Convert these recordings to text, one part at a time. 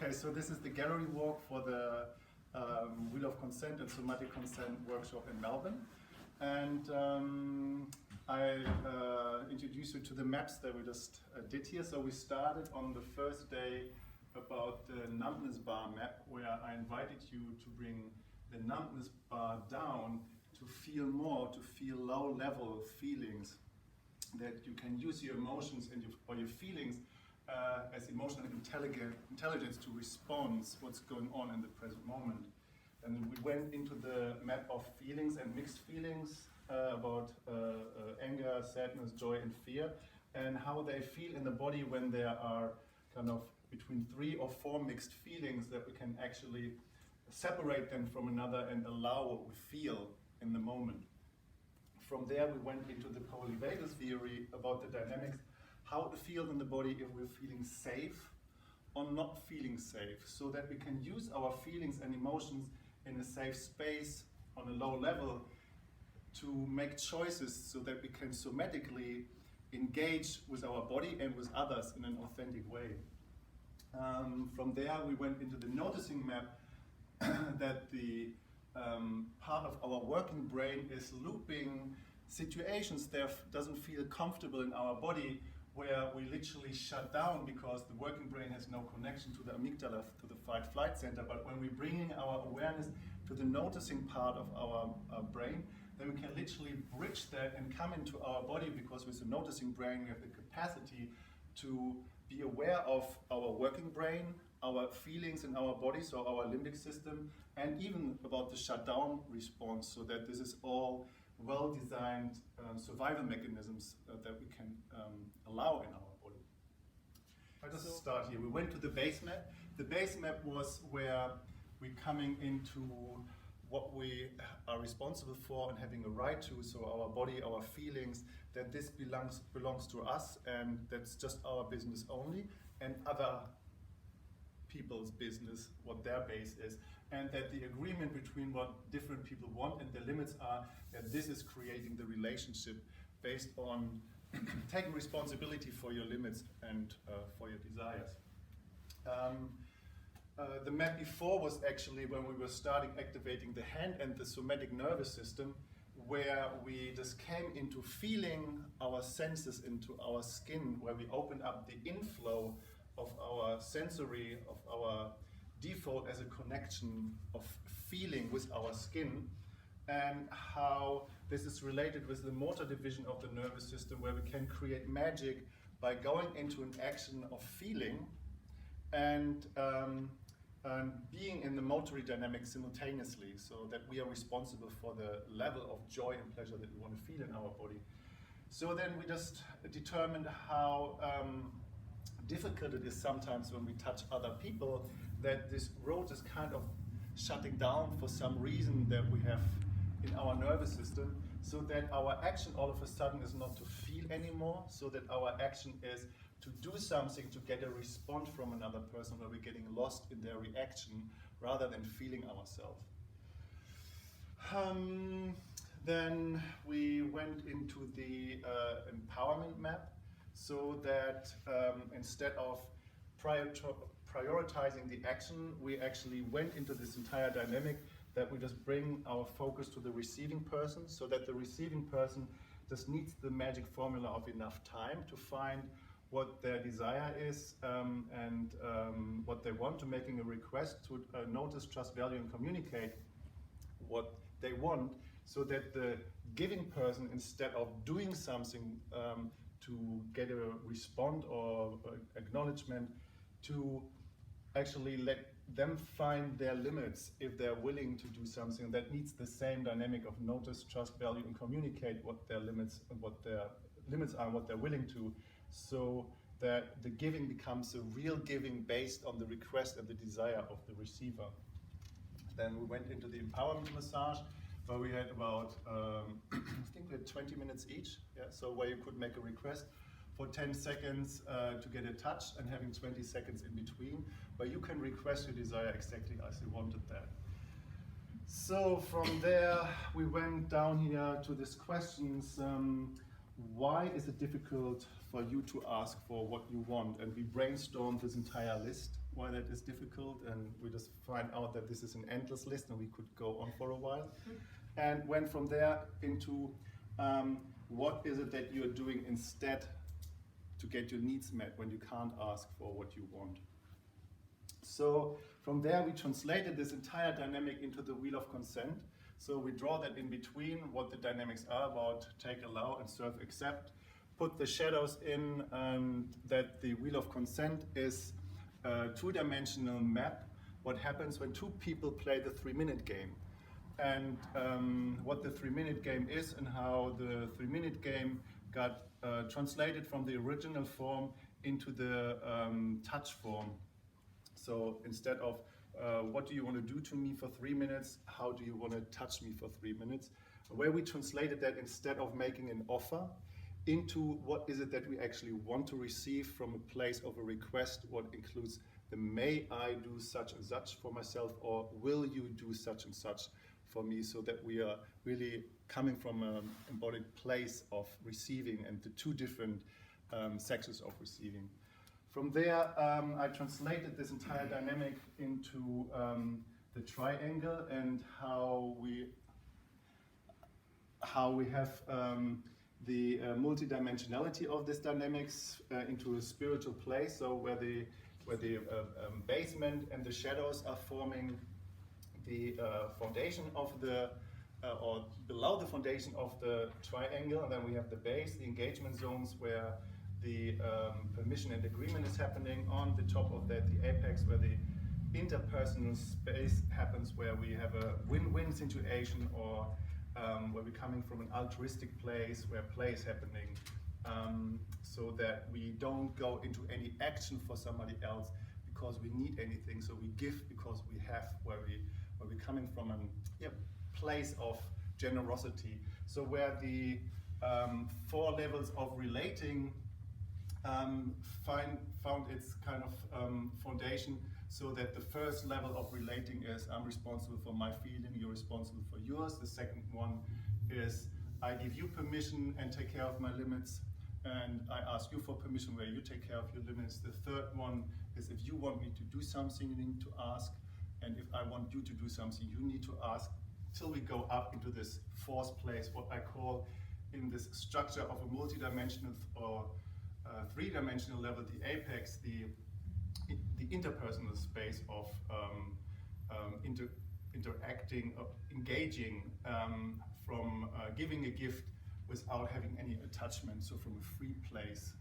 Okay, so this is the gallery walk for the Wheel of Consent and Somatic Consent workshop in Melbourne. And I introduce you to the maps that we just did here. So we started on the first day about the numbness bar map, where I invited you to bring the numbness bar down to feel more, to feel low-level feelings, that you can use your emotions and your feelings as emotional intelligence to respond what's going on in the present moment. And we went into the map of feelings and mixed feelings about anger, sadness, joy and fear, and how they feel in the body when there are kind of between 3 or 4 mixed feelings, that we can actually separate them from another and allow what we feel in the moment. From there we went into the polyvagal theory about the dynamics, how it feels in the body if we're feeling safe or not feeling safe, so that we can use our feelings and emotions in a safe space on a low level to make choices so that we can somatically engage with our body and with others in an authentic way. From there we went into the noticing map that the part of our working brain is looping situations that doesn't feel comfortable in our body, where we literally shut down because the working brain has no connection to the amygdala, to the fight-flight center. But when we're bringing our awareness to the noticing part of our brain, then we can literally bridge that and come into our body, because with the noticing brain we have the capacity to be aware of our working brain, our feelings in our body, so our limbic system, and even about the shutdown response, so that this is all well-designed survival mechanisms that we can allow in our body. I'll just start here. We went to the base map. The base map was where we're coming into what we are responsible for and having a right to, so our body, our feelings, that this belongs to us, and that's just our business only, and other people's business, what their base is, and that the agreement between what different people want and their limits are, that this is creating the relationship based on taking responsibility for your limits and for your desires. The map before was actually when we were starting activating the hand and the somatic nervous system, where we just came into feeling our senses into our skin, where we opened up the inflow of our sensory, of our default as a connection of feeling with our skin, and how this is related with the motor division of the nervous system, where we can create magic by going into an action of feeling and being in the motory dynamic simultaneously, so that we are responsible for the level of joy and pleasure that we want to feel in our body. So then we just determined how difficult it is sometimes when we touch other people, that this road is kind of shutting down for some reason that we have in our nervous system, so that our action all of a sudden is not to feel anymore, so that our action is to do something to get a response from another person, where we're getting lost in their reaction rather than feeling ourselves. Then we went into the empowerment map, so that instead of prioritizing the action, we actually went into this entire dynamic that we just bring our focus to the receiving person, so that the receiving person just needs the magic formula of enough time to find what their desire is and what they want, to making a request to notice, trust, value and communicate what they want, so that the giving person, instead of doing something to get a response or acknowledgement, to actually let them find their limits if they're willing to do something that needs the same dynamic of notice, trust, value and communicate what their limits and what their limits are and what they're willing to, so that the giving becomes a real giving based on the request and the desire of the receiver. Then we went into the empowerment massage, where we had about, I think we had 20 minutes each, yeah? So where you could make a request for 10 seconds to get a touch, and having 20 seconds in between, where you can request your desire exactly as you wanted that. So from there we went down here to these questions. Why is it difficult for you to ask for what you want? And we brainstormed this entire list why that is difficult, and we just find out that this is an endless list and we could go on for a while. And went from there into what is it that you're doing instead to get your needs met when you can't ask for what you want. So from there we translated this entire dynamic into the wheel of consent. So we draw that in between what the dynamics are about take, allow, and serve, accept. Put the shadows in, that the wheel of consent is a two-dimensional map. What happens when two people play the 3-minute game, and what the 3-minute game is, and how the 3-minute game got translated from the original form into the touch form. So instead of what do you want to do to me for 3 minutes, how do you want to touch me for 3 minutes, where we translated that instead of making an offer into what is it that we actually want to receive from a place of a request, what includes the may I do such and such for myself, or will you do such and such for me, so that we are really coming from an embodied place of receiving and the two different sections of receiving. From there, I translated this entire dynamic into the triangle and how we have the multidimensionality of this dynamics into a spiritual place. So where the basement and the shadows are forming the foundation of the or below the foundation of the triangle, and then we have the base, the engagement zones, where the permission and agreement is happening. On the top of that, the apex, where the interpersonal space happens, where we have a win-win situation, or where we're coming from an altruistic place, where play is happening, so that we don't go into any action for somebody else because we need anything. So we give because we have, where we're coming from a place of generosity. So where the 4 levels of relating found its kind of foundation, so that the first level of relating is I'm responsible for my feeling, you're responsible for yours. The second one is I give you permission and take care of my limits, and I ask you for permission where you take care of your limits. The third one is if you want me to do something, you need to ask, and if I want you to do something, you need to ask, till we go up into this fourth place, what I call in this structure of a multidimensional or 3-dimensional level, the apex, the interpersonal space of interacting, engaging, from giving a gift without having any attachment, so from a free place,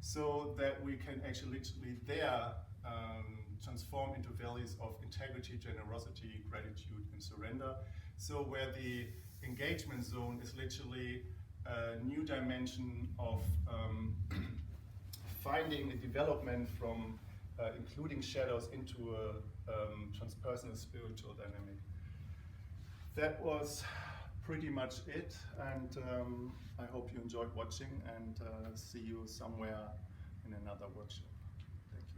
so that we can actually literally there transform into values of integrity, generosity, gratitude, and surrender. So where the engagement zone is literally a new dimension of finding a development from including shadows into a transpersonal spiritual dynamic. That was pretty much it, and I hope you enjoyed watching, and see you somewhere in another workshop.